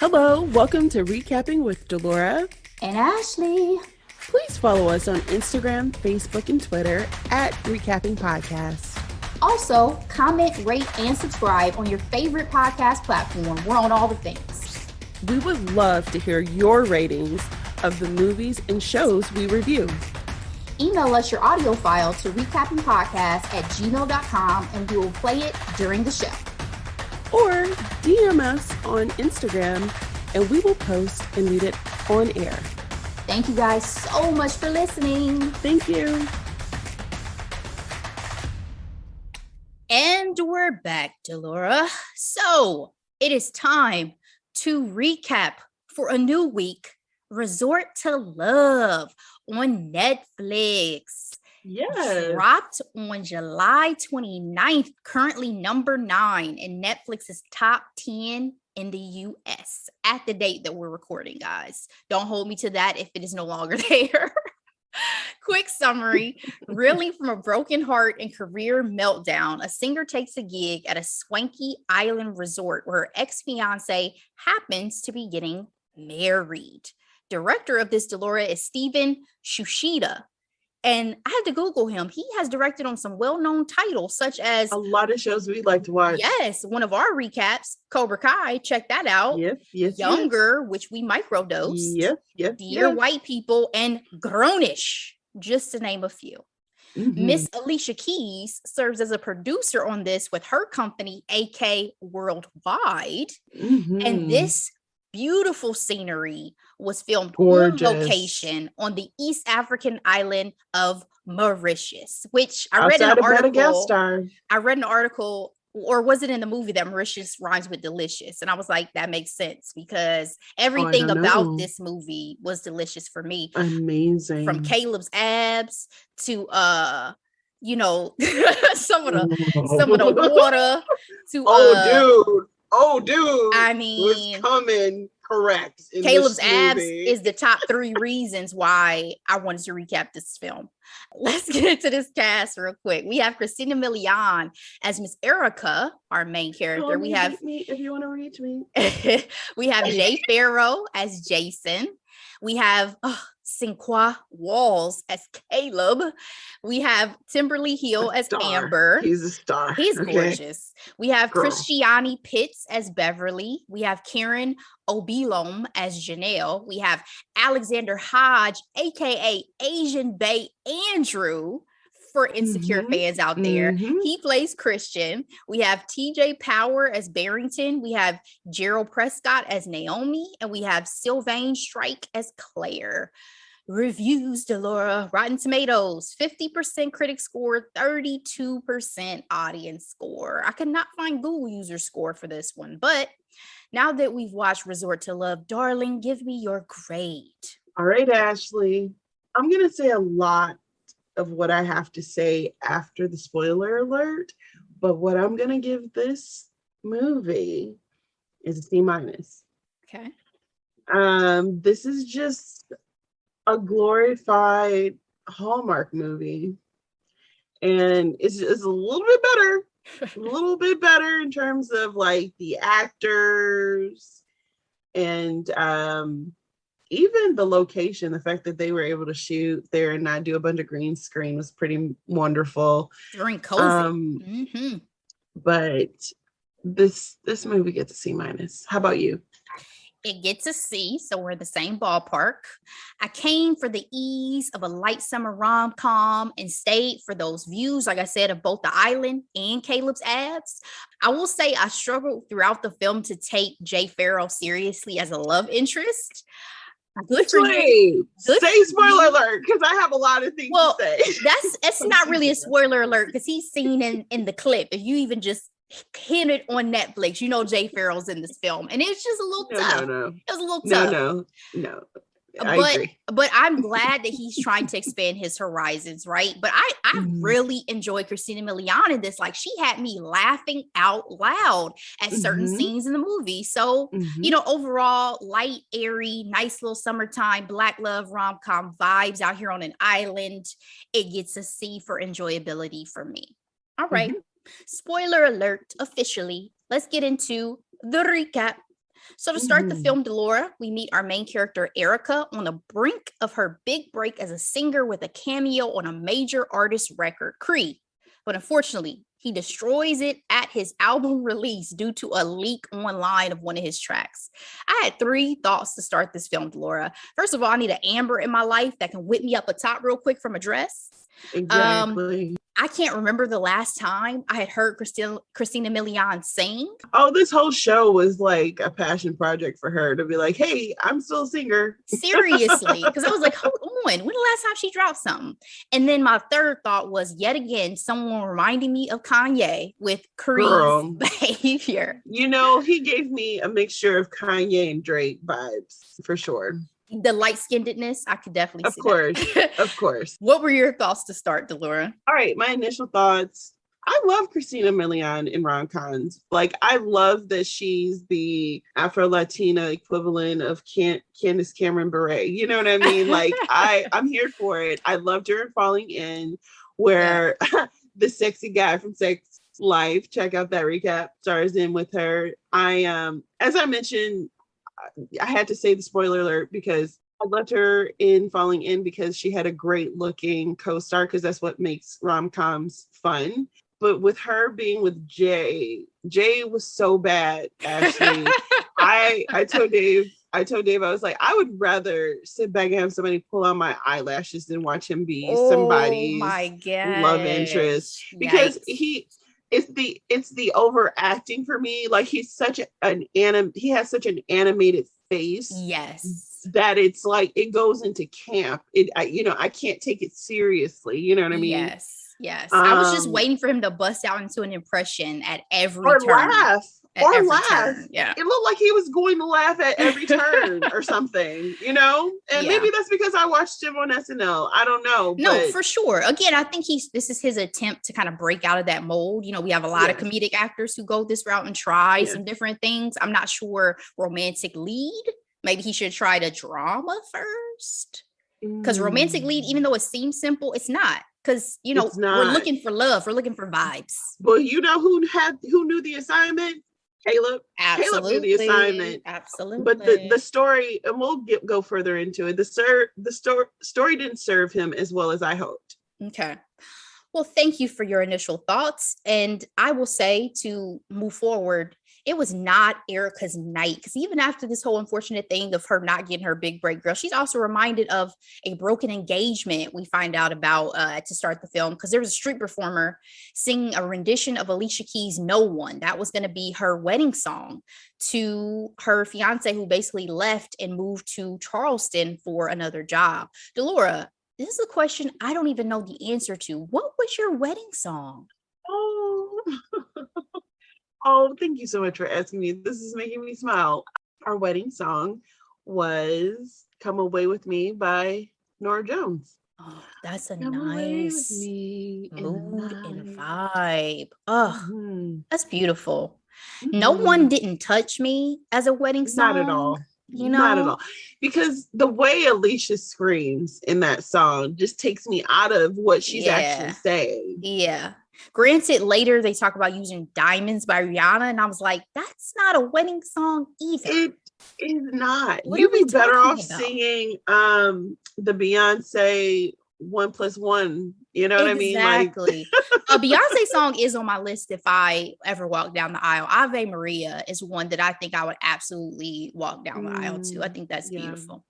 Hello, welcome to Recapping with Delora and Ashley. Please follow us on Instagram, Facebook, and Twitter at Recapping Podcast. Also, comment, rate, and subscribe on your favorite podcast platform. We're on all the things. We would love to hear your ratings of the movies and shows we review. Email us your audio file to recappingpodcast@gmail.com and we will play it during the show. Or DM us on Instagram and we will post and read it on air. Thank you guys so much for listening. Thank you. And we're back, Delora. So it is time to recap for a new week, Resort to Love on Netflix. Yes. Dropped on July 29th, currently number 9 in Netflix's top 10 in the US at the date that we're recording, guys. Don't hold me to that if it is no longer there. Quick summary. Reeling from a broken heart and career meltdown, a singer takes a gig at a swanky island resort where her ex-fiance happens to be getting married. Director of this, Delora, is Steven Shushida. And I had to Google him. He has directed on some well-known titles, such as a lot of shows we like to watch. Yes, one of our recaps, Cobra Kai. Check that out. Yes. Younger, which we microdosed. Yes. Dear White People, and Grownish, just to name a few. Miss Alicia Keys serves as a producer on this with her company, AK Worldwide. And this beautiful scenery was filmed on location on the East African island of Mauritius, which I read in an article. I read an article, or was it in the movie, that Mauritius rhymes with delicious? And I was like, that makes sense because everything about this movie was delicious for me. Amazing. From Caleb's abs to some of the water to dude. I mean, was coming correct. Caleb's abs is the top 3 reasons why I wanted to recap this film. Let's get into this cast real quick. We have Christina Milian as Miss Erica, our main character. We have me if you want to reach me. We have Jay Farrow as Jason. We have Sinqua Walls as Caleb. We have Timberly Hill as Amber. He's a star. He's gorgeous. We have Christiane Pitts as Beverly. We have Karen Obilom as Janelle. We have Alexander Hodge, aka Asian Bay Andrew, for Insecure fans out there. He plays Christian. We have TJ Power as Barrington. We have Gerald Prescott as Naomi. And we have Sylvain Strike as Claire. Reviews, Delora. Rotten Tomatoes, 50% critic score, 32% audience score. I could not find Google user score for this one, but now that we've watched Resort to Love, darling, give me your grade. All right, Ashley. I'm going to say a lot of what I have to say after the spoiler alert, but what I'm going to give this movie is a C-. Okay. This is just a glorified Hallmark movie, and it's just a little bit better in terms of like the actors and even the location. The fact that they were able to shoot there and not do a bunch of green screen was pretty wonderful. During COVID. But this movie gets a C-. How about you? It gets a C, so we're in the same ballpark. I came for the ease of a light summer rom-com and stayed for those views, like I said, of both the island and Caleb's abs. I will say I struggled throughout the film to take Jay Farrow seriously as a love interest. Good for you. Say spoiler alert, because I have a lot of things to say. That's not really a spoiler alert, because he's seen in the clip. If you even just hit it on Netflix, you know Jay Farrow's in this film, and it's just a little tough. No. It was a little tough. No. I agree. But I'm glad that he's trying to expand his horizons, right? But I really enjoyed Christina Milian in this. Like, she had me laughing out loud at certain scenes in the movie. So, overall, light, airy, nice little summertime Black love rom-com vibes out here on an island. It gets a C for enjoyability for me. All right. Spoiler alert, officially. Let's get into the recap. So to start the Mhm. film, Delora, we meet our main character, Erica, on the brink of her big break as a singer with a cameo on a major artist record, Cree. But unfortunately, he destroys it at his album release due to a leak online of one of his tracks. I had 3 thoughts to start this film, Delora. First of all, I need an Amber in my life that can whip me up a top real quick from a dress. Exactly. I can't remember the last time I had heard Christina Milian sing. Oh, this whole show was like a passion project for her to be like, hey, I'm still a singer. Seriously, because I was like, hold on, when the last time she dropped something? And then my third thought was yet again someone reminding me of Kanye with Cree's Girl. behavior. You know, he gave me a mixture of Kanye and Drake vibes for sure. The light-skinnedness, I could definitely Of see course. that. Of course. What were your thoughts to start, Delora? All right, my initial thoughts. I love Christina Milian in rom-coms. Like, I love that she's the Afro-Latina equivalent of Candace Cameron Bure. You know what I mean? Like, I'm here for it. I loved her in Falling In, where the sexy guy from Sex Life, check out that recap, stars in with her. As I mentioned, I had to say the spoiler alert because I loved her in Falling In because she had a great looking co-star, because that's what makes rom-coms fun. But with her being with Jay was so bad, Ashley. I told Dave, I was like, I would rather sit back and have somebody pull on my eyelashes than watch him be somebody's love interest. Because it's the overacting for me. Like, he has such an animated face. Yes. That it's like it goes into camp. I can't take it seriously. You know what I mean? Yes. I was just waiting for him to bust out into an impression at every or turn. Laugh. Turn. Yeah. It looked like he was going to laugh at every turn or something, And maybe that's because I watched him on SNL. I don't know. No, for sure. Again, I think this is his attempt to kind of break out of that mold. We have a lot of comedic actors who go this route and try some different things. I'm not sure romantic lead. Maybe he should try the drama first. Because romantic lead, even though it seems simple, it's not. Because we're looking for love, we're looking for vibes. Well, you know who knew the assignment? Caleb. Absolutely. Caleb knew the assignment. Absolutely. But the story, and we'll go further into it. The story didn't serve him as well as I hoped. Okay. Well, thank you for your initial thoughts. And I will say, to move forward, it was not Erica's night, because even after this whole unfortunate thing of her not getting her big break, girl, she's also reminded of a broken engagement we find out about to start the film, because there was a street performer singing a rendition of Alicia Keys' No One. That was going to be her wedding song to her fiance, who basically left and moved to Charleston for another job. Delora, this is a question I don't even know the answer to. What was your wedding song? Oh, thank you so much for asking me. This is making me smile. Our wedding song was Come Away With Me by Norah Jones. Oh, that's a nice mood and vibe. Oh, that's beautiful. Mm-hmm. No One Didn't Touch Me as a wedding song. Not at all. Not at all. Because the way Alicia screams in that song just takes me out of what she's actually saying. Yeah. Granted, later they talk about using Diamonds by Rihanna, and I was like, that's not a wedding song either. It is not. What You'd be better off about? Singing the Beyonce 1+1. You know what I mean? Exactly. A Beyonce song is on my list if I ever walk down the aisle. Ave Maria is one that I think I would absolutely walk down the aisle to. I think that's beautiful.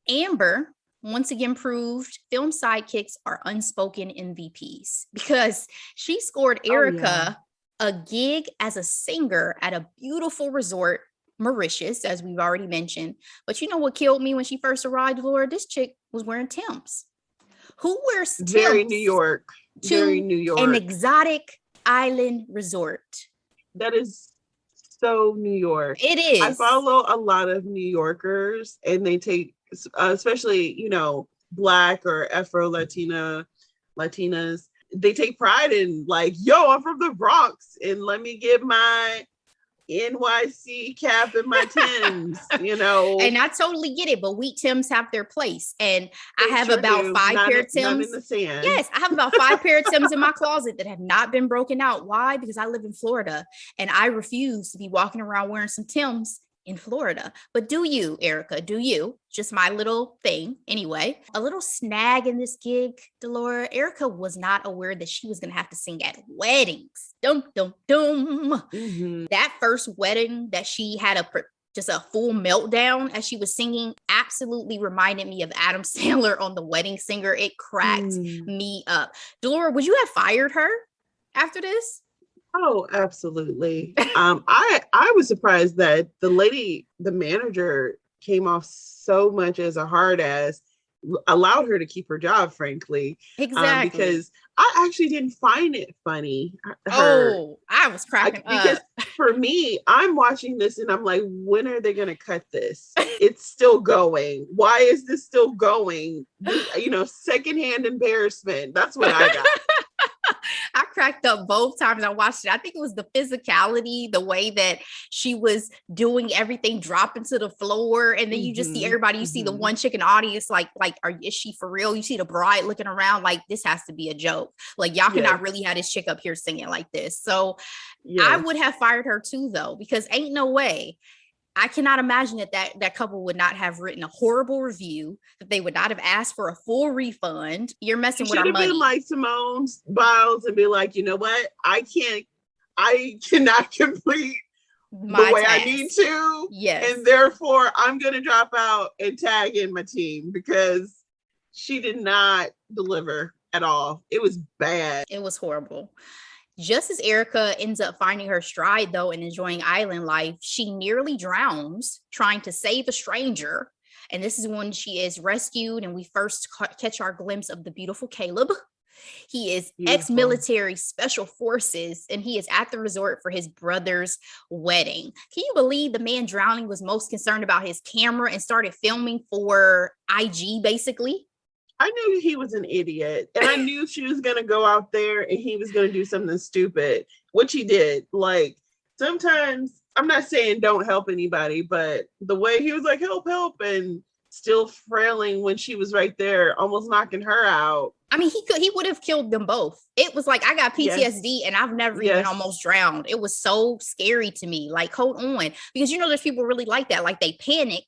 Amber once again proved film sidekicks are unspoken MVPs, because she scored Erica a gig as a singer at a beautiful resort, Mauritius, as we've already mentioned. But you know what killed me when she first arrived, Laura? This chick was wearing Timbs. Who wears Timbs? Very New York. An exotic island resort. That is so New York. It is. I follow a lot of New Yorkers, and they take, especially, Black or Afro-Latinas, they take pride in like, yo, I'm from the Bronx, and let me get my NYC cap and my Timbs, And I totally get it, but wheat Timbs have their place. And I have about 5 pair of Timbs. In the sand. Yes, I have about 5 pair of Timbs in my closet that have not been broken out. Why? Because I live in Florida, and I refuse to be walking around wearing some Timbs in Florida. But do you, Erica, just my little thing anyway, a little snag in this gig, Delora? Erica was not aware that she was going to have to sing at weddings. Dum, dum, dum. Mm-hmm. That first wedding that she had just a full meltdown as she was singing absolutely reminded me of Adam Sandler on The Wedding Singer. It cracked me up. Delora, would you have fired her after this? Oh, absolutely. I was surprised that the manager came off so much as a hard ass, allowed her to keep her job, frankly. Exactly. Because I actually didn't find it funny. I was cracking up. Because for me, I'm watching this and I'm like, when are they going to cut this? It's still going. Why is this still going? Secondhand embarrassment. That's what I got. I cracked up both times I watched it. I think it was the physicality, the way that she was doing everything, dropping to the floor, and then you just see everybody. You see the one chick in the audience, is she for real? You see the bride looking around like this has to be a joke. Like y'all cannot really have this chick up here singing like this. So I would have fired her too, though, because ain't no way. I cannot imagine that couple would not have written a horrible review, that they would not have asked for a full refund. You're messing with our money. Should have been like Simone Biles and be like, you know what? I cannot complete the way I need to. Yes. And therefore I'm going to drop out and tag in my team because she did not deliver at all. It was bad. It was horrible. Just as Erica ends up finding her stride, though, and enjoying island life, she nearly drowns trying to save a stranger. And this is when she is rescued, and we first catch our glimpse of the beautiful Caleb. He is ex-military special forces, and he is at the resort for his brother's wedding. Can you believe the man drowning was most concerned about his camera and started filming for IG, basically? I knew he was an idiot, and I knew she was going to go out there and he was going to do something stupid, which he did. Like, sometimes, I'm not saying don't help anybody, but the way he was like, help, and still frailing when she was right there, almost knocking her out. I mean, he would have killed them both. It was like, I got PTSD and I've never even almost drowned. It was so scary to me. Like, hold on. Because there's people really like that. Like, they panic.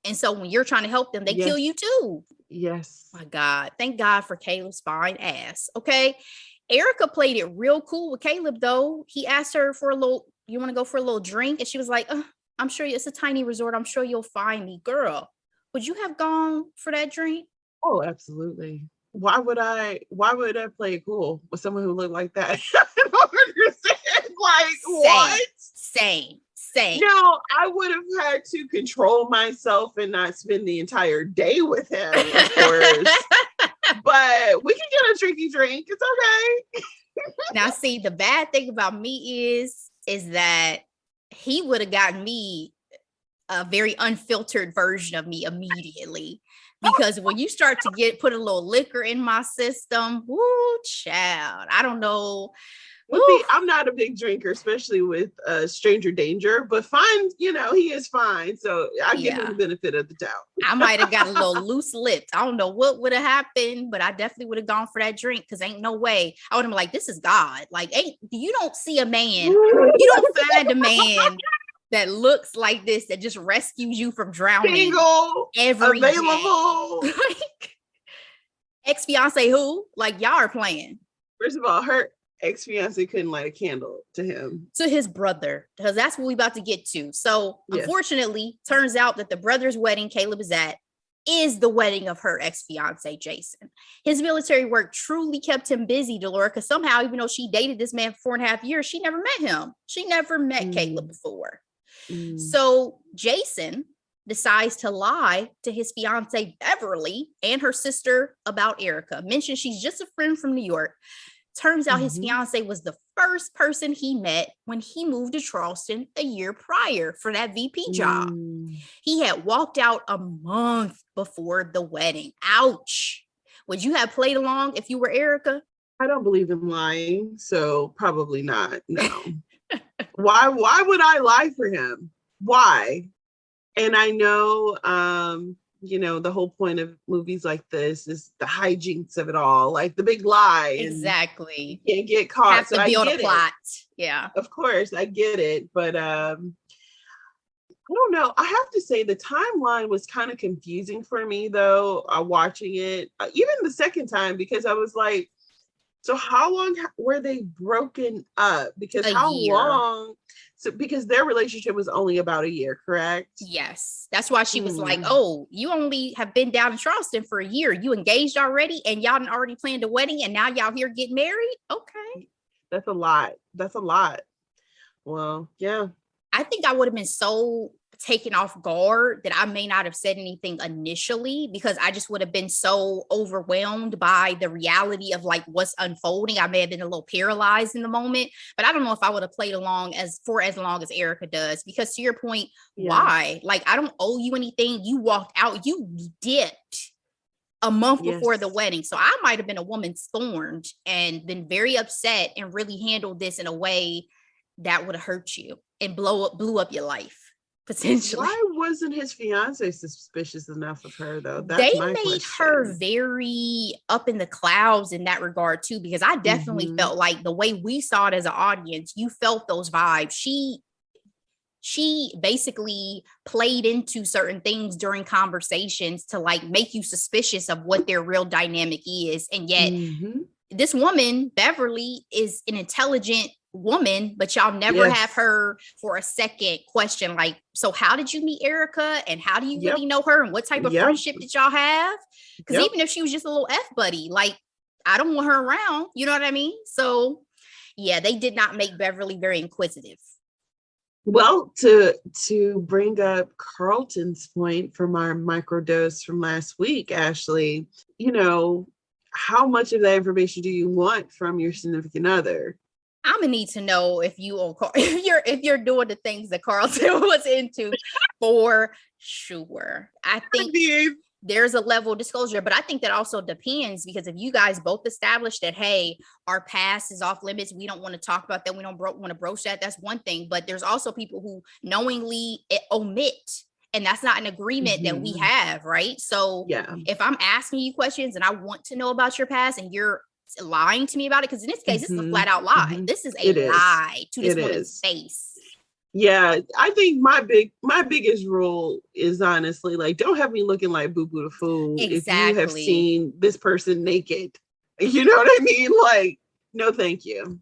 And so when you're trying to help them, they kill you too. Yes. My God. Thank God for Caleb's fine ass. Okay. Erica played it real cool with Caleb, though. He asked her for you want to go for a little drink? And she was like, I'm sure it's a tiny resort. I'm sure you'll find me. Girl, would you have gone for that drink? Oh, absolutely. Why would I play it cool with someone who looked like that? I don't understand. Like, what? Same. No, I would have had to control myself and not spend the entire day with him, of course. But we can get a tricky drink. It's okay. Now, see, the bad thing about me is that he would have gotten me a very unfiltered version of me immediately. Because when you start to put a little liquor in my system, woo, child, I don't know. I'm not a big drinker, especially with stranger danger, but fine, he is fine. So I give him the benefit of the doubt. I might have got a little loose lipped. I don't know what would have happened, but I definitely would have gone for that drink because ain't no way. I would have been like, this is God. Like, you don't see a man, you don't find a man that looks like this that just rescues you from drowning. Single, every available. Day. Like, ex-fiance who? Like, y'all are playing. First of all, her ex-fiance couldn't light a candle to him. To his brother, because that's what we about to get to. So unfortunately, turns out that the brother's wedding Caleb is at is the wedding of her ex-fiance, Jason. His military work truly kept him busy, Delora, because somehow, even though she dated this man for 4.5 years, she never met him. She never met Caleb before. So Jason decides to lie to his fiance, Beverly, and her sister about Erica. Mentioned she's just a friend from New York. Turns out his fiance was the first person he met when he moved to Charleston a year prior for that VP job. He had walked out a month before the wedding. Ouch. Would you have played along if you were Erica? I don't believe in lying, so probably not. No. Why would I lie for him? Why? And I know, the whole point of movies like this is the hijinks of it all, like the big lie. Exactly. You can't get caught. Have to build a plot. Yeah. Of course, I get it. But I don't know. I have to say the timeline was kind of confusing for me though, watching it, even the second time, because I was like, so how long were they broken up? Because A how year. long? So because their relationship was only about a year, correct? Yes. That's why she was like, Mm, oh, you only have been down in Charleston for a year. You engaged already and y'all done already planned a wedding and now y'all here getting married? Okay. that's a lot. That's a lot. Well, yeah. I think I would have been so taken off guard that I may not have said anything initially because I just would have been so overwhelmed by the reality of like what's unfolding. I may have been a little paralyzed in the moment, but I don't know if I would have played along as long as Erica does, because to your point, Yeah. why? Like, I don't owe you anything. You walked out, you dipped a month before the Yes. wedding. So I might have been a woman scorned and been very upset and really handled this in a way that would have hurt you and blew up your life potentially. Why wasn't his fiance suspicious enough of her though? They That's my made her question. very up in the clouds in that regard too, because I definitely Mm-hmm. felt like the way we saw it as an audience, you felt those vibes. She basically played into certain things during conversations to like make you suspicious of what their real dynamic is. And yet Mm-hmm. this woman, Beverly, is an intelligent woman, but y'all never have Yes. her for a second question like, so how did you meet Erica and how do you Yep. really know her and what type of Yep. friendship did y'all have? Because Yep. even if she was just a little F buddy, like, I don't want her around, you know what I mean? So yeah, they did not make Beverly very inquisitive. Well, to bring up Carlton's point from our microdose from last week, Ashley, how much of that information do you want from your significant other? I'm gonna need to know if you on if you're doing the things that Carlton was into for sure. I think there's a level of disclosure, but I think that also depends, because if you guys both establish that, hey, our past is off limits, we don't want to talk about that, we don't want to broach that, that's one thing. But there's also people who knowingly omit, and that's not an agreement that we have, right? So Yeah. if I'm asking you questions and I want to know about your past and you're lying to me about it, because in this case, this is a flat out lie. This is a lie to this woman's face. Yeah, I think my biggest rule is honestly like, don't have me looking like Boo Boo the Fool if you have seen this person naked. You know what I mean? Like, no, thank you.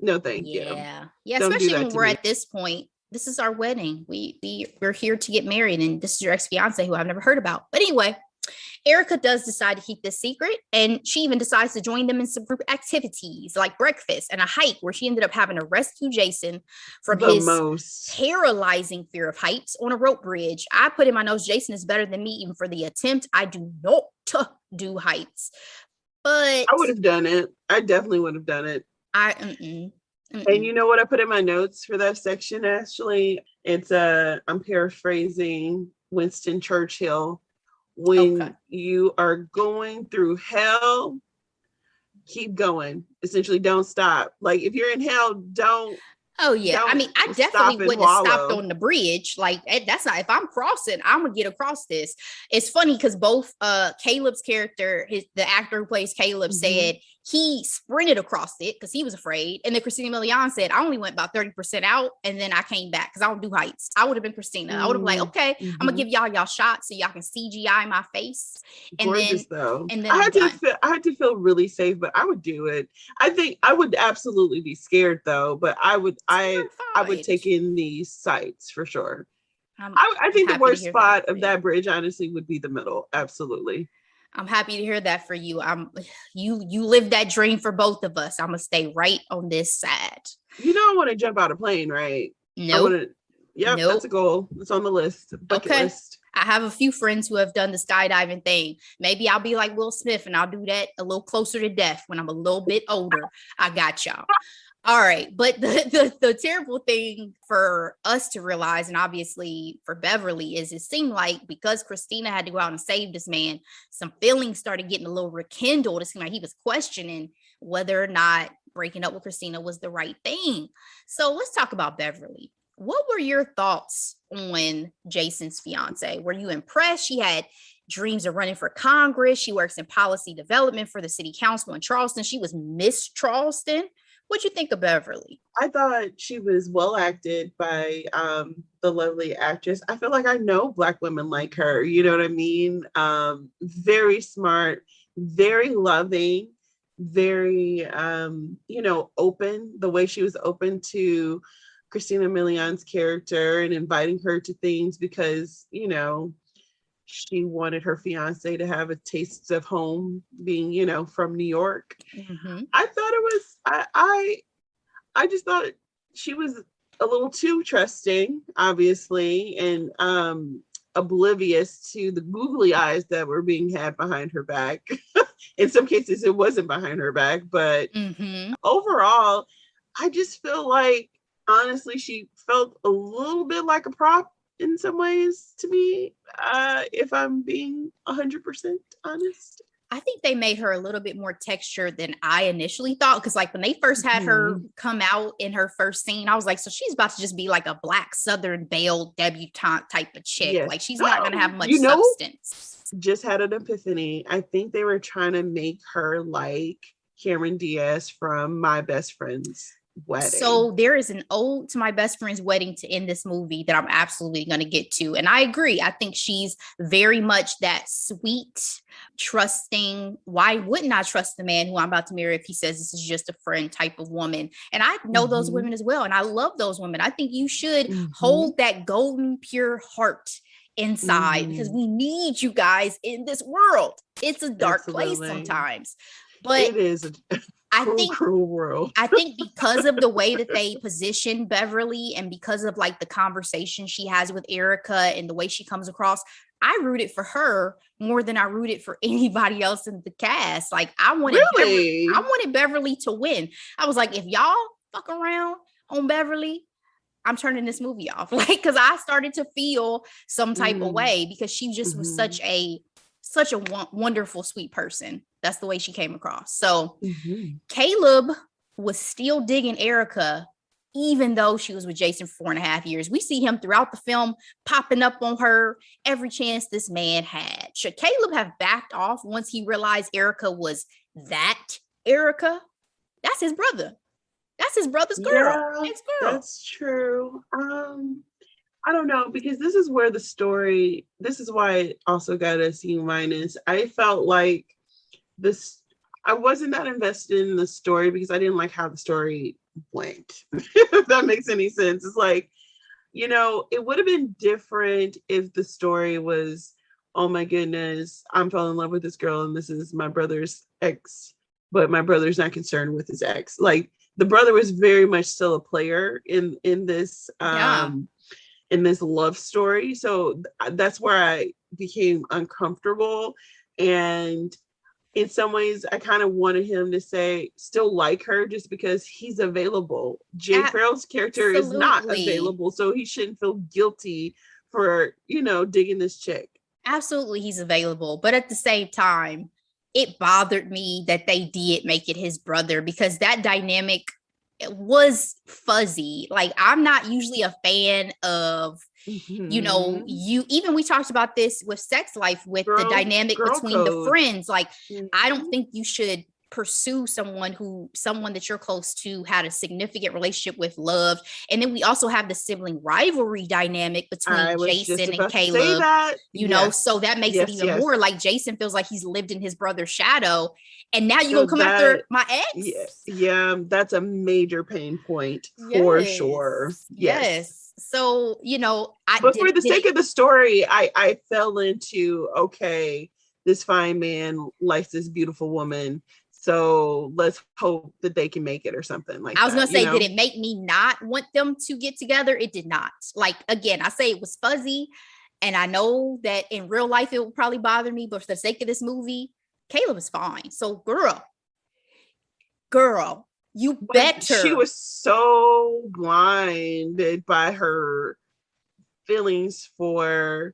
No, thank you. Yeah. Don't especially when we're at this point. This is our wedding. We're here to get married, and this is your ex-fiance who I've never heard about. But anyway, Erica does decide to keep this secret, and she even decides to join them in some group activities like breakfast and a hike, where she ended up having to rescue Jason from his paralyzing fear of heights on a rope bridge. I put in my notes, Jason is better than me even for the attempt. I do not do heights, but I would have done it. I definitely would have done it. And you know what I put in my notes for that section, Ashley? It's I'm paraphrasing Winston Churchill. When you are going through hell, keep going. Essentially, don't stop. Like, if you're in hell, don't. Oh yeah, I mean, I definitely wouldn't have stopped on the bridge. Like, that's not, if I'm crossing, I'm gonna get across this. It's funny because both Caleb's character, the actor who plays Caleb, said he sprinted across it because he was afraid, and then Christina Milian said, I only went about 30% out, and then I came back because I don't do heights. I would have been Christina. I would have been like, okay, I'm gonna give y'all shots so y'all can CGI my face. And gorgeous then, though. And then I had to feel really safe, but I would do it. I think I would absolutely be scared though, but I would take in these sights for sure. I think the worst spot of that bridge, honestly, would be the middle. Absolutely. I'm happy to hear that for you. You lived that dream for both of us. I'm gonna stay right on this side. You know, I want to jump out of a plane, right? Nope. That's a goal. It's on the list. Bucket list. I have a few friends who have done the skydiving thing. Maybe I'll be like Will Smith and I'll do that a little closer to death when I'm a little bit older. I got y'all. All right. But the terrible thing for us to realize, and obviously for Beverly, is it seemed like because Christina had to go out and save this man, some feelings started getting a little rekindled. It seemed like he was questioning whether or not breaking up with Christina was the right thing. So let's talk about Beverly. What were your thoughts on Jason's fiance? Were you impressed? She had dreams of running for Congress. She works in policy development for the city council in Charleston. She was Miss Charleston. What'd you think of Beverly? I thought she was well acted by the lovely actress. I feel like I know Black women like her. You know what I mean? Very smart, very loving, very open. The way she was open to Christina Milian's character and inviting her to things because she wanted her fiance to have a taste of home, being from New York. Mm-hmm. I thought it was I just thought she was a little too trusting, obviously, and oblivious to the googly eyes that were being had behind her back. In some cases, it wasn't behind her back, but overall, I just feel like, honestly, she felt a little bit like a prop in some ways to me, if I'm being 100% honest. I think they made her a little bit more textured than I initially thought. Because like when they first had her come out in her first scene, I was like, so she's about to just be like a Black Southern Belle debutante type of chick. Yes. Like she's not going to have much substance. Just had an epiphany. I think they were trying to make her like Cameron Diaz from My Best Friend's Wedding. So there is an ode to My Best Friend's Wedding to end this movie that I'm absolutely going to get to. And I agree. I think she's very much that sweet, trusting. Why wouldn't I trust the man who I'm about to marry if he says this is just a friend type of woman? And I know those women as well. And I love those women. I think you should hold that golden, pure heart inside because we need you guys in this world. It's a dark place sometimes. But it is a cruel world. I think because of the way that they position Beverly and because of like the conversation she has with Erica and the way she comes across, I rooted for her more than I rooted for anybody else in the cast. Like I wanted Beverly to win. I was like, if y'all fuck around on Beverly, I'm turning this movie off. Like, because I started to feel some type of way because she just was such a wonderful, sweet person. That's the way she came across. So Caleb was still digging Erica, even though she was with Jason for 4.5 years. We see him throughout the film popping up on her every chance this man had. Should Caleb have backed off once he realized Erica was that Erica? That's his brother. That's his brother's girl. Yeah, that's true. I don't know, because this is where this is why it also got a C-. I felt like I wasn't that invested in the story because I didn't like how the story went, if that makes any sense. It's like, it would have been different if the story was, oh my goodness, I'm falling in love with this girl and this is my brother's ex, but my brother's not concerned with his ex. Like the brother was very much still a player in this in this love story. So that's where I became uncomfortable. And in some ways, I kind of wanted him to still like her just because he's available. Jay Farrell's character is not available, so he shouldn't feel guilty for, digging this chick. Absolutely, he's available. But at the same time, it bothered me that they did make it his brother because that dynamic was fuzzy. Like I'm not usually a fan of even we talked about this with Sex Life with the dynamic between code. The friends. Like I don't think you should pursue someone that you're close to had a significant relationship with, loved. And then we also have the sibling rivalry dynamic between Jason and Caleb, so that makes it even more like Jason feels like he's lived in his brother's shadow. And now you're going to come after my ex? Yeah, that's a major pain point for sure. Yes. So, but for the sake of the story, I fell into, okay, this fine man likes this beautiful woman. So let's hope that they can make it or something like that. I was going to say, did it make me not want them to get together? It did not. Like, again, I say it was fuzzy. And I know that in real life, it would probably bother me. But for the sake of this movie, Caleb is fine. So girl, you better. She was so blinded by her feelings for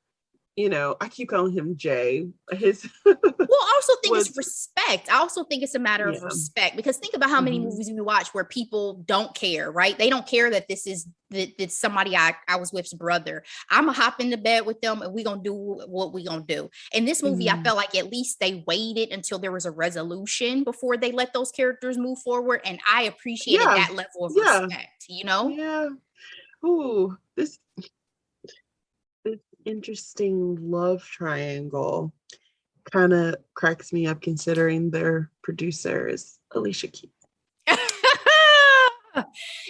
I keep calling him Jay. His Well, I also think was, it's respect. I also think it's a matter of respect, because think about how many movies we watch where people don't care, right? They don't care that this is that somebody I was with's brother. I'm gonna hop into bed with them and we're gonna do what we're gonna do. In this movie, I felt like at least they waited until there was a resolution before they let those characters move forward. And I appreciated that level of respect, Yeah. Ooh, this interesting love triangle kind of cracks me up, considering their producer is Alicia Keys.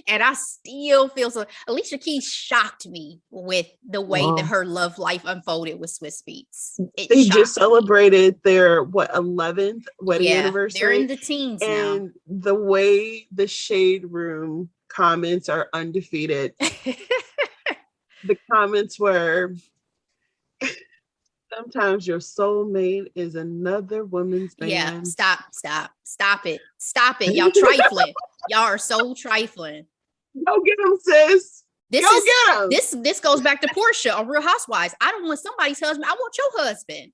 And I still feel so. Alicia Keys shocked me with the way that her love life unfolded with Swiss Beats. They just celebrated their 11th wedding anniversary. They're in the teens and now. The way the Shade Room comments are undefeated. The comments were, sometimes your soulmate is another woman's man. Yeah, stop it. Y'all trifling. Y'all are so trifling. Go get him, sis. Get him. This goes back to Portia on Real Housewives. I don't want somebody's husband. I want your husband.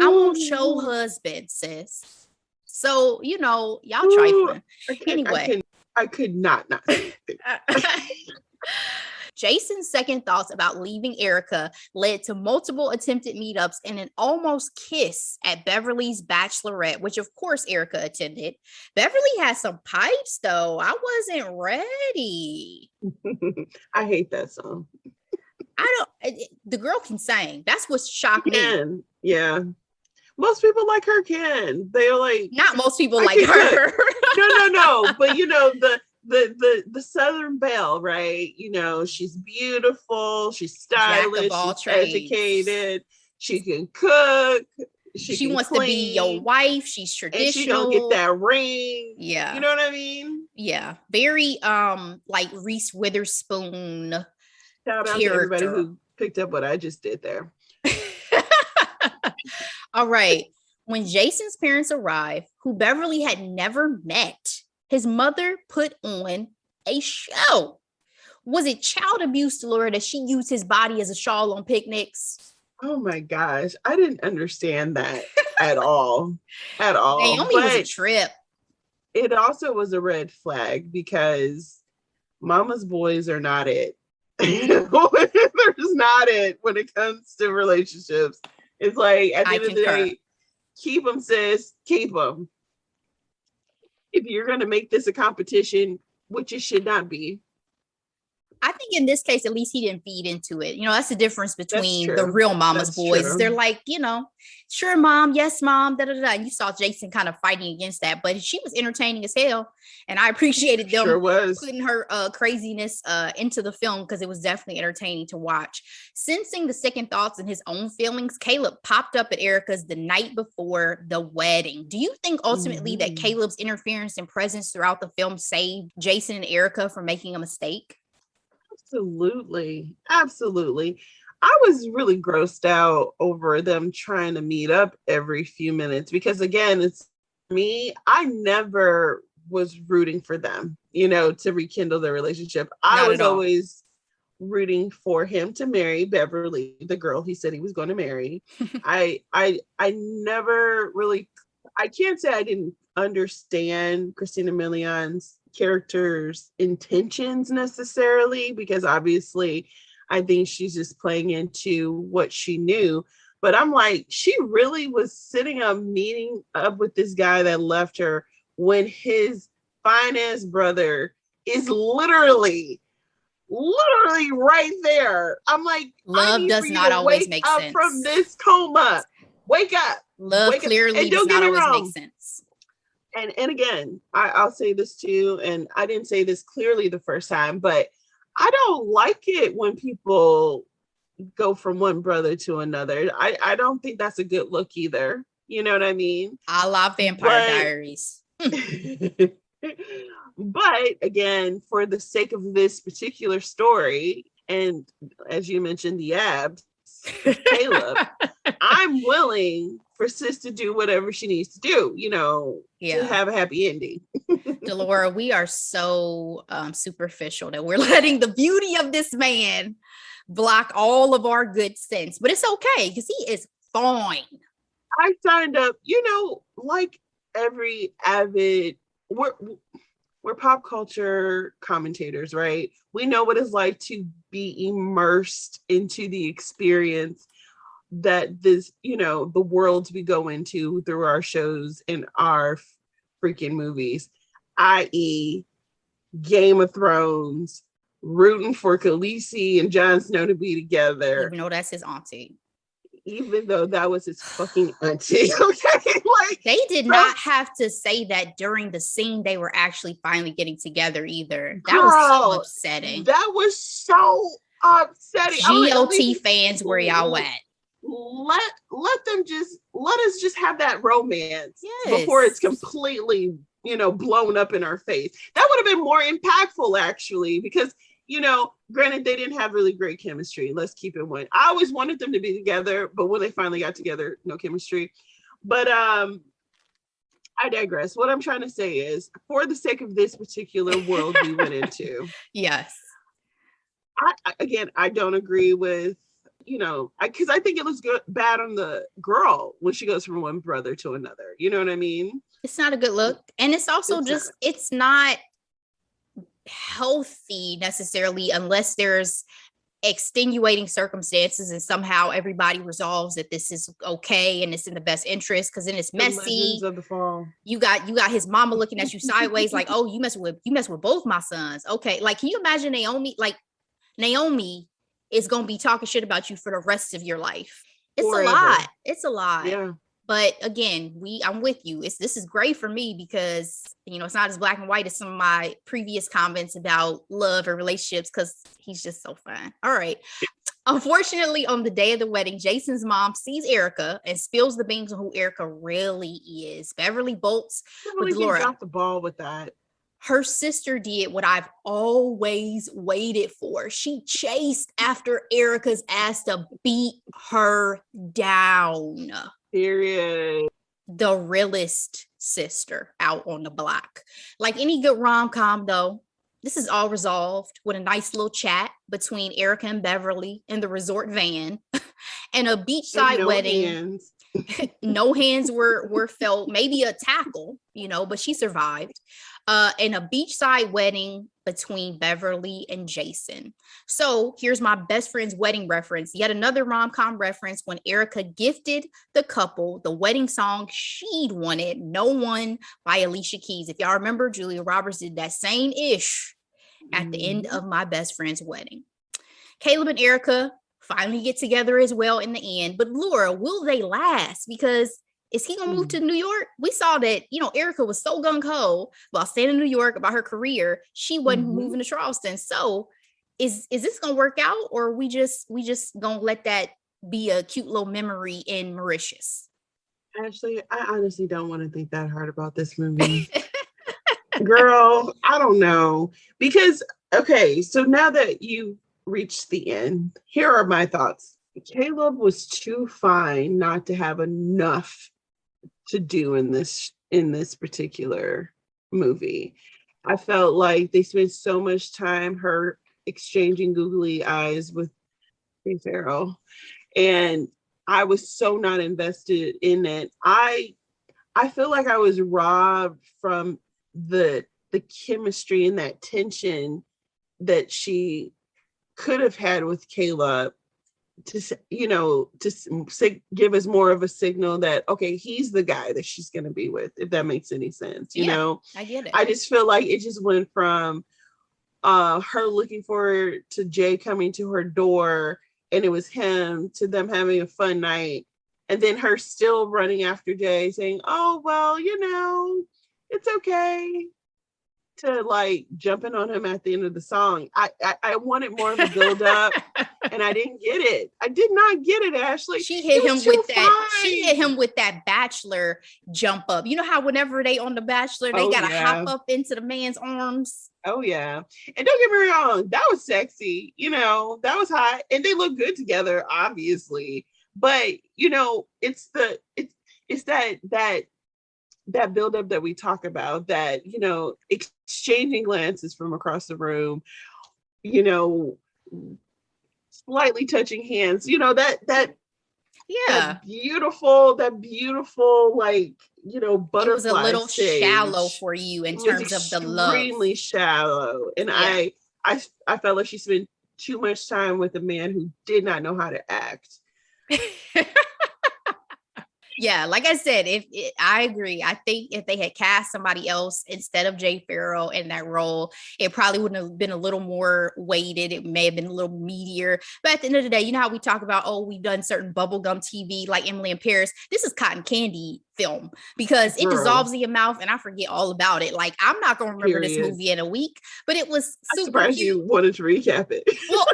I want your husband, sis. So, y'all trifling. Anyway. I could not. Jason's second thoughts about leaving Erica led to multiple attempted meetups and an almost kiss at Beverly's bachelorette, which of course Erica attended. Beverly had some pipes though. I wasn't ready. I hate that song. The girl can sing. That's what shocked me. Yeah. Most people like her can. They're like, not most people like her. No. But the Southern Belle, right? She's beautiful, she's stylish, she's educated, she can cook, she wants clean, to be your wife, she's traditional, and she don't get that ring. Yeah, you know what I mean? Yeah, very like Reese Witherspoon. Shout out to everybody who picked up what I just did there. All right, when Jason's parents arrived, who Beverly had never met, his mother put on a show. Was it child abuse to Laura that she used his body as a shawl on picnics? Oh my gosh. I didn't understand that at all. Naomi was a trip. It also was a red flag because mama's boys are not it. There's not it when it comes to relationships. It's like, at the end of the day, keep them, sis. Keep them. If you're going to make this a competition, which it should not be. I think in this case, at least he didn't feed into it. That's the difference between the real mama's boys. True. They're like, sure, mom. Yes, mom. Da, da, da. And you saw Jason kind of fighting against that, but she was entertaining as hell. And I appreciated them putting her craziness into the film because it was definitely entertaining to watch. Sensing the second thoughts and his own feelings, Caleb popped up at Erica's the night before the wedding. Do you think ultimately that Caleb's interference and presence throughout the film saved Jason and Erica from making a mistake? Absolutely. I was really grossed out over them trying to meet up every few minutes because, again, it's me. I never was rooting for them, to rekindle their relationship. I was always rooting for him to marry Beverly, the girl he said he was going to marry. I never really, I can't say I didn't understand Christina Milian's character's intentions necessarily, because obviously I think she's just playing into what she knew. But I'm like, she really was sitting up meeting up with this guy that left her when his finance brother is literally right there. I'm like, love does not always make sense from this coma. Wake up. Love clearly does not always make sense. And again, I'll say this too, and I didn't say this clearly the first time, but I don't like it when people go from one brother to another. I don't think that's a good look either. You know what I mean? I love Vampire Diaries. But again, for the sake of this particular story, and as you mentioned, the abs, Caleb, I'm willing for sis to do whatever she needs to do, to have a happy ending. Delora, we are so superficial that we're letting the beauty of this man block all of our good sense, but it's okay because he is fine. I signed up, like every avid, we're pop culture commentators, right? We know what it's like to be immersed into the experience that this, the worlds we go into through our shows and our freaking movies, i.e. Game of Thrones, rooting for Khaleesi and Jon Snow to be together. Even though that's his auntie. Even though that was his fucking auntie. Okay. Like, they did not have to say that during the scene they were actually finally getting together either. That was so upsetting. That was so upsetting. GOT fans, where y'all at? Let us just have that romance before it's completely, blown up in our face. That would have been more impactful, actually, because granted, they didn't have really great chemistry. Let's keep it one. I always wanted them to be together, but when they finally got together, no chemistry. But I digress. What I'm trying to say is, for the sake of this particular world we went into, yes. I don't agree with, because I think it looks bad on the girl when she goes from one brother to another. You know what I mean? It's not a good look, and it's also it's not healthy necessarily unless there's extenuating circumstances and somehow everybody resolves that this is okay and it's in the best interest, because then it's messy. Of the fall. You got his mama looking at you sideways like, oh, you mess with both my sons. Okay, like, can you imagine Naomi is gonna be talking shit about you for the rest of your life? It's a lot. Yeah. But again, I'm with you. This is great for me because, it's not as black and white as some of my previous comments about love or relationships, because he's just so fun. All right. Unfortunately, on the day of the wedding, Jason's mom sees Erica and spills the beans on who Erica really is. Beverly bolts with Laura. Dropped the ball with that. Her sister did what I've always waited for. She chased after Erica's ass to beat her down. Period. The realest sister out on the block. Like any good rom-com, though, this is all resolved with a nice little chat between Erica and Beverly in the resort van and a beachside wedding. Hands. No hands were felt, maybe a tackle, but she survived. And a beachside wedding between Beverly and Jason. So here's my best friend's wedding reference. Yet another rom-com reference when Erica gifted the couple the wedding song she'd wanted, No One by Alicia Keys. If y'all remember, Julia Roberts did that same ish at the end of my best friend's wedding. Caleb and Erica finally get together as well in the end. But Laura, will they last? Because is he gonna move to New York? We saw that, Erica was so gung-ho while staying in New York about her career, she wasn't moving to Charleston. So is this gonna work out, or we just gonna let that be a cute little memory in Mauritius? Ashley, I honestly don't want to think that hard about this movie. Girl, I don't know. Because, okay, so now that you reached the end, here are my thoughts. Caleb was too fine not to have enough to do in this particular movie. I felt like they spent so much time her exchanging googly eyes with Farrell, and I was so not invested in it. I feel like I was robbed from the chemistry and that tension that she could have had with Caleb, to give us more of a signal that, okay, he's the guy that she's going to be with, if that makes any sense. I get it. I just feel like it just went from her looking forward to Jay coming to her door and it was him, to them having a fun night, and then her still running after Jay saying, oh, well, it's okay, to like jumping on him at the end of the song. I wanted more of a build up and I didn't get it. I did not get it, Ashley. She hit him with that. She hit him with that Bachelor jump up. You know how whenever they on the Bachelor, they gotta hop up into the man's arms. Oh yeah. And don't get me wrong, that was sexy. That was hot. And they look good together, obviously. But it's that buildup that we talk about, that, exchanging glances from across the room, slightly touching hands. You know, that Yeah. that beautiful, like, you know, It was a butterfly little shallow stage for you in was terms of the love. extremely shallow. And Yeah. I felt like she spent too much time with a man who did not know how to act. Yeah, like I said, I agree. I think if they had cast somebody else instead of Jay Farrell in that role, it probably wouldn't have been a little more weighted. It may have been a little meatier. But at the end of the day, you know how we talk about, oh, we've done certain bubblegum TV like Emily in Paris. This is cotton candy film because it dissolves in your mouth and I forget all about it. Like, I'm not going to remember this movie in a week, but it was super surprised cute. You wanted to recap it. Well,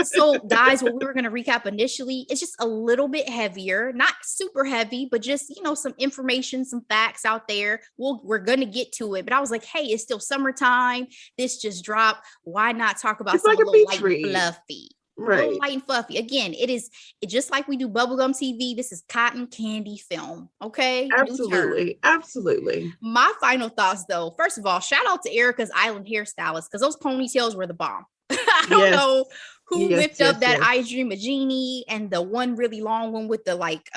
so guys, when we were going to recap initially, it's just a little bit heavier, not super heavy, but just, you know, some information, some facts out there. We're going to get to it, but I was like, hey, it's still summertime. This just dropped. Why not talk about it's something like light and fluffy? Right. Light and fluffy. Again, it's just like we do bubblegum TV. This is cotton candy film. Okay. Absolutely. Absolutely. My final thoughts though, first of all, shout out to Erica's Island hairstylist because those ponytails were the bomb. I don't know who whipped up that I Dream of Jeannie and the one really long one with the like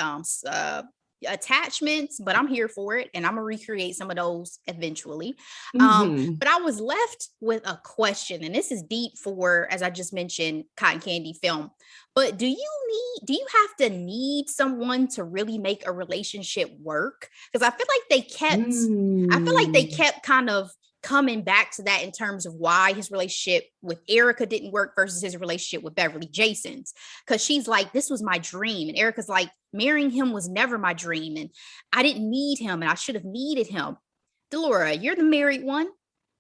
attachments, but I'm here for it and I'm gonna recreate some of those eventually. But I was left with a question, and this is deep for, as I just mentioned, cotton candy film. But do you have to need someone to really make a relationship work? Because I feel like they kept kind of coming back to that in terms of why his relationship with Erica didn't work versus his relationship with Beverly, Jason's. Because she's like, this was my dream. And Erica's like, marrying him was never my dream. And I didn't need him and I should have needed him. Delora, you're the married one.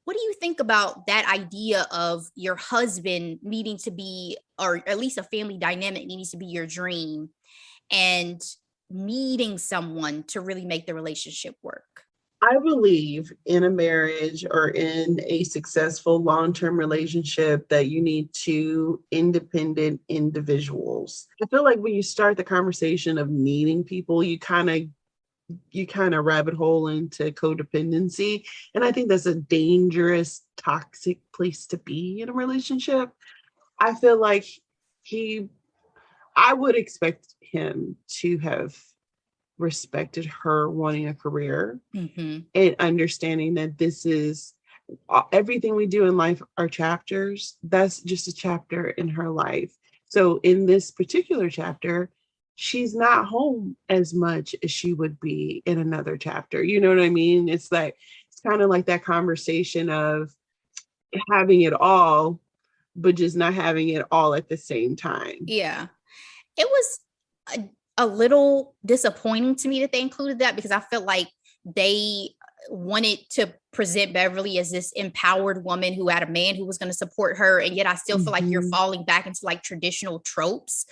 What do you think about that idea of your husband needing to be, or at least a family dynamic needs to be your dream and needing someone to really make the relationship work? I believe in a marriage or in a successful long-term relationship that you need two independent individuals. I feel like when you start the conversation of needing people, you kind of rabbit hole into codependency. And I think that's a dangerous, toxic place to be in a relationship. I feel like I would expect him to have respected her wanting a career and understanding that this is everything we do in life are chapters. That's just a chapter in her life. So in this particular chapter, she's not home as much as she would be in another chapter. You know what I mean? It's kind of like that conversation of having it all, but just not having it all at the same time. Yeah. It was a little disappointing to me that they included that because I felt like they wanted to present Beverly as this empowered woman who had a man who was going to support her. And yet I still feel like you're falling back into like traditional tropes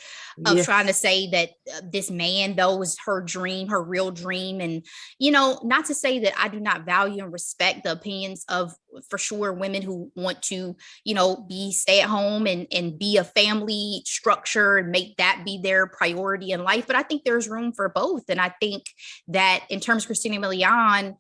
of trying to say that this man, though, was her dream, her real dream. And, you know, not to say that I do not value and respect the opinions of, for sure, women who want to, you know, be stay at home and be a family structure and make that be their priority in life. But I think there's room for both. And I think that in terms of Christina Milian,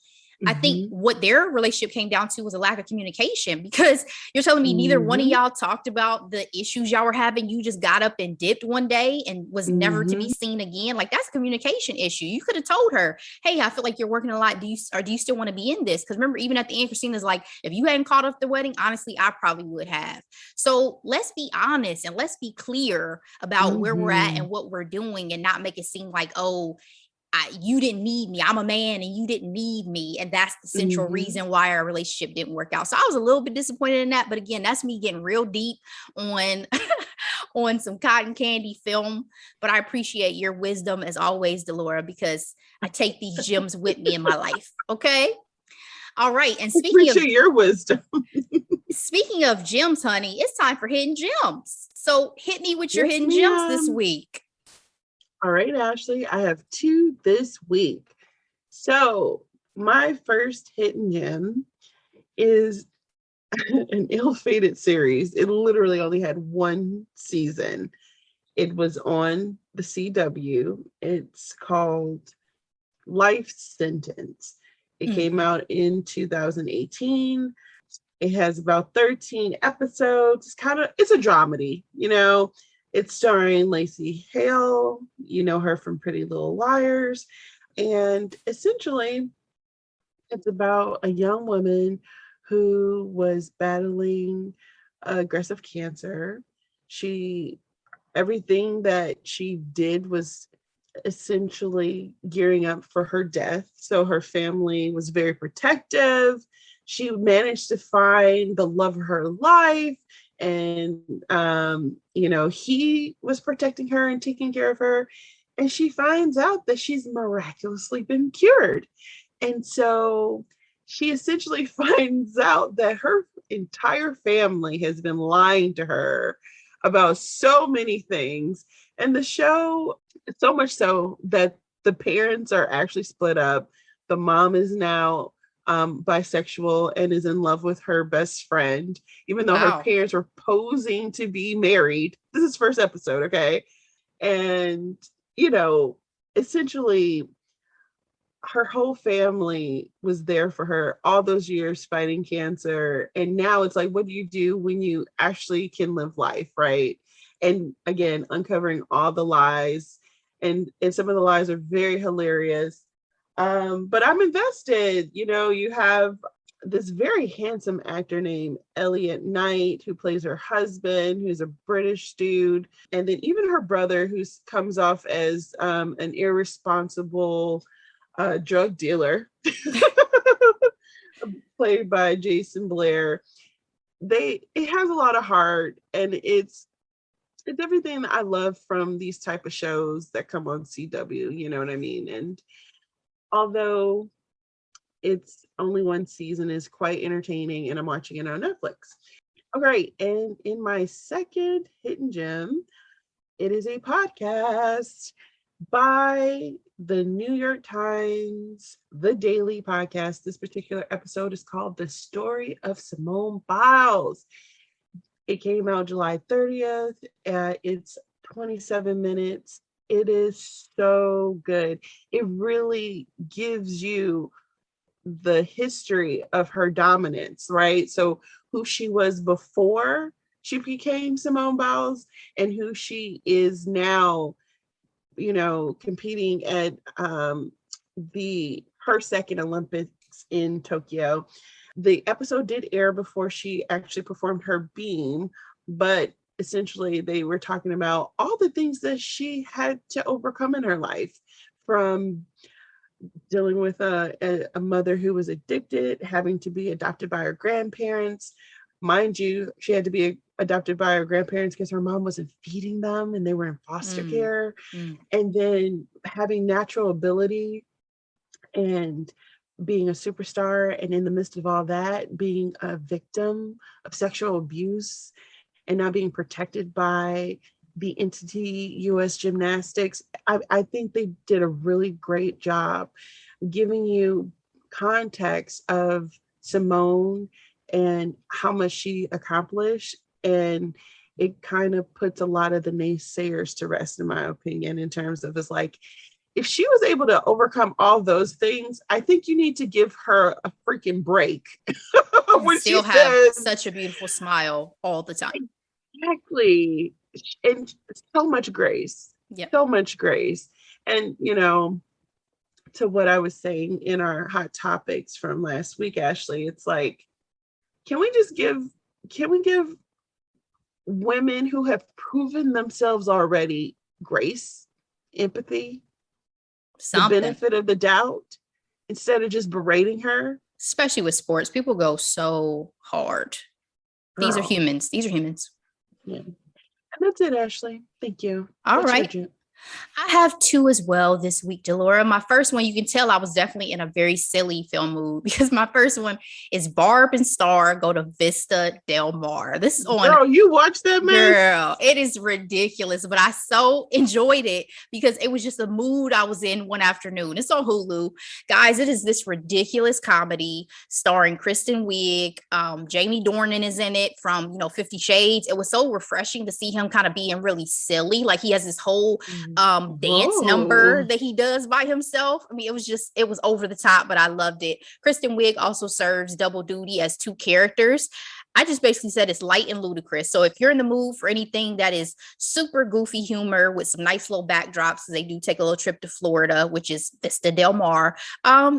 I think what their relationship came down to was a lack of communication, because you're telling me neither one of y'all talked about the issues y'all were having. You just got up and dipped one day and was never to be seen again. Like, that's a communication issue. You could have told her, hey, I feel like you're working a lot. Do you still want to be in this? Because remember, even at the end, Christina's like, if you hadn't called off the wedding, honestly, I probably would have. So let's be honest and let's be clear about where we're at and what we're doing, and not make it seem like, oh, you didn't need me. I'm a man and you didn't need me. And that's the central reason why our relationship didn't work out. So I was a little bit disappointed in that. But again, that's me getting real deep on, on some cotton candy film. But I appreciate your wisdom as always, Delora, because I take these gems with me in my life. Okay. All right. And speaking of your wisdom, speaking of gems, honey, it's time for hidden gems. So hit me with your hidden gems this week. All right, Ashley, I have 2 this week. So my first hidden gem is an ill-fated series. It literally only had 1 season. It was on the CW. It's called Life Sentence. It came out in 2018. It has about 13 episodes. It's a dramedy, It's starring Lacey Hale. You know her from Pretty Little Liars. And essentially, it's about a young woman who was battling aggressive cancer. Everything that she did was essentially gearing up for her death. So her family was very protective. She managed to find the love of her life. And, he was protecting her and taking care of her. And she finds out that she's miraculously been cured. And so she essentially finds out that her entire family has been lying to her about so many things. And the show, so much so that the parents are actually split up. The mom is now bisexual and is in love with her best friend, even though her parents were posing to be married. This is first episode, okay? And, essentially, her whole family was there for her all those years fighting cancer. And now it's like, what do you do when you actually can live life, right? And again, uncovering all the lies. And some of the lies are very hilarious. But I'm invested. You have this very handsome actor named Elliot Knight, who plays her husband, who's a British dude. And then even her brother, who comes off as an irresponsible drug dealer, played by Jason Blair. It has a lot of heart, and it's everything that I love from these type of shows that come on CW, you know what I mean? And although it's only one season, is quite entertaining, and I'm watching it on Netflix. All right, and in my second hidden gem, it is a podcast by the New York Times, The Daily Podcast. This particular episode is called The Story of Simone Biles. It came out July 30th. It's 27 minutes. It is so good. It really gives you the history of her dominance, right? So who she was before she became Simone Biles and who she is now, competing at her second Olympics in Tokyo. The episode did air before she actually performed her beam, but essentially they were talking about all the things that she had to overcome in her life, from dealing with a mother who was addicted, having to be adopted by her grandparents. Mind you, she had to be adopted by her grandparents because her mom wasn't feeding them and they were in foster care. And then having natural ability and being a superstar, and in the midst of all that, being a victim of sexual abuse and not being protected by the entity U.S. Gymnastics. I think they did a really great job giving you context of Simone and how much she accomplished. And it kind of puts a lot of the naysayers to rest, in my opinion, in terms of it's like, if she was able to overcome all those things, I think you need to give her a freaking break. When still she have such a beautiful smile all the time. Exactly. And so much grace. Yeah. So much grace. And, to what I was saying in our hot topics from last week, Ashley, it's like, can we give women who have proven themselves already grace, empathy, something, the benefit of the doubt, instead of just berating her? Especially with sports, people go so hard. Girl. These are humans. Yeah. And that's it, Ashley. Thank you. All right. I have two as well this week, Delora. My first one, you can tell I was definitely in a very silly film mood because my first one is Barb and Star Go to Vista Del Mar. This is on. Girl, you watched that, man? Girl, it is ridiculous, but I so enjoyed it because it was just a mood I was in one afternoon. It's on Hulu. Guys, it is this ridiculous comedy starring Kristen Wiig. Jamie Dornan is in it from, 50 Shades. It was so refreshing to see him kind of being really silly. Like he has this whole dance number that he does by himself. I mean, it was over the top, but I loved it. Kristen Wiig also serves double duty as two characters. I just basically said it's light and ludicrous. So if you're in the mood for anything that is super goofy humor with some nice little backdrops, they do take a little trip to Florida, which is Vista Del Mar.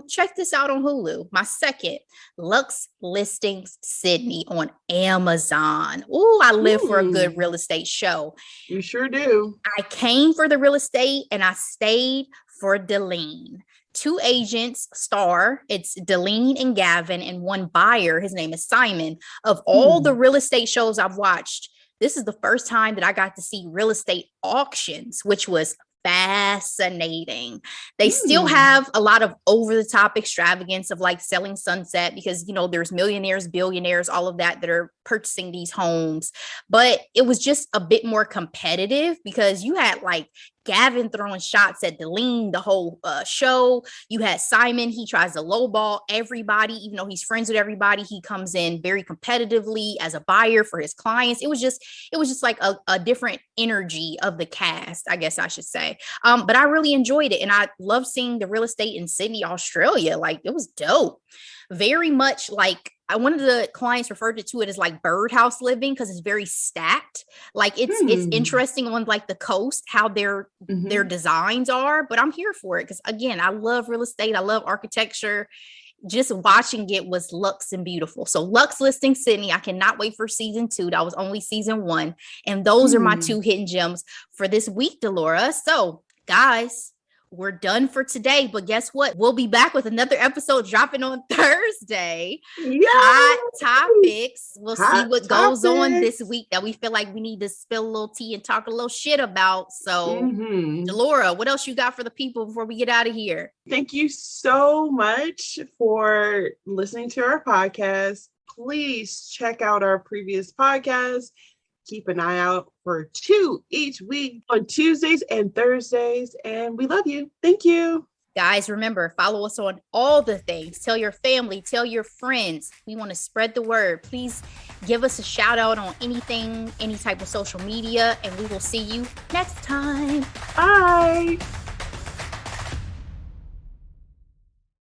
Check this out on Hulu. My second, Lux Listings Sydney on Amazon. Ooh, I live for a good real estate show. You sure do. I came for the real estate and I stayed for Deline. Two agents star. It's Deline and Gavin, and one buyer. His name is Simon. Of all the real estate shows I've watched, this is the first time that I got to see real estate auctions, which was fascinating. They still have a lot of over the top extravagance of like selling Sunset because, you know, there's millionaires, billionaires, all of that are purchasing these homes. But it was just a bit more competitive because you had like Gavin throwing shots at Deline the whole show. You had Simon. He tries to lowball everybody, even though he's friends with everybody. He comes in very competitively as a buyer for his clients. It was just like a different energy of the cast, I guess I should say. But I really enjoyed it. And I love seeing the real estate in Sydney, Australia. Like, it was dope. Very much like one of the clients referred to it as like birdhouse living because it's very stacked. Like it's interesting on like the coast how their designs are, but I'm here for it because again, I love real estate. I love architecture. Just watching it was luxe and beautiful. So Lux Listing Sydney, I cannot wait for season 2. That was only season 1. And those are my 2 hidden gems for this week, Delora. So guys, we're done for today, but guess what? We'll be back with another episode dropping on Thursday. Hot topics. We'll see what goes on this week that we feel like we need to spill a little tea and talk a little shit about. So, Delora, what else you got for the people before we get out of here? Thank you so much for listening to our podcast. Please check out our previous podcasts. Keep an eye out for 2 each week on Tuesdays and Thursdays. And we love you. Thank you. Guys, remember, follow us on all the things. Tell your family, tell your friends. We want to spread the word. Please give us a shout out on anything, any type of social media, and we will see you next time. Bye.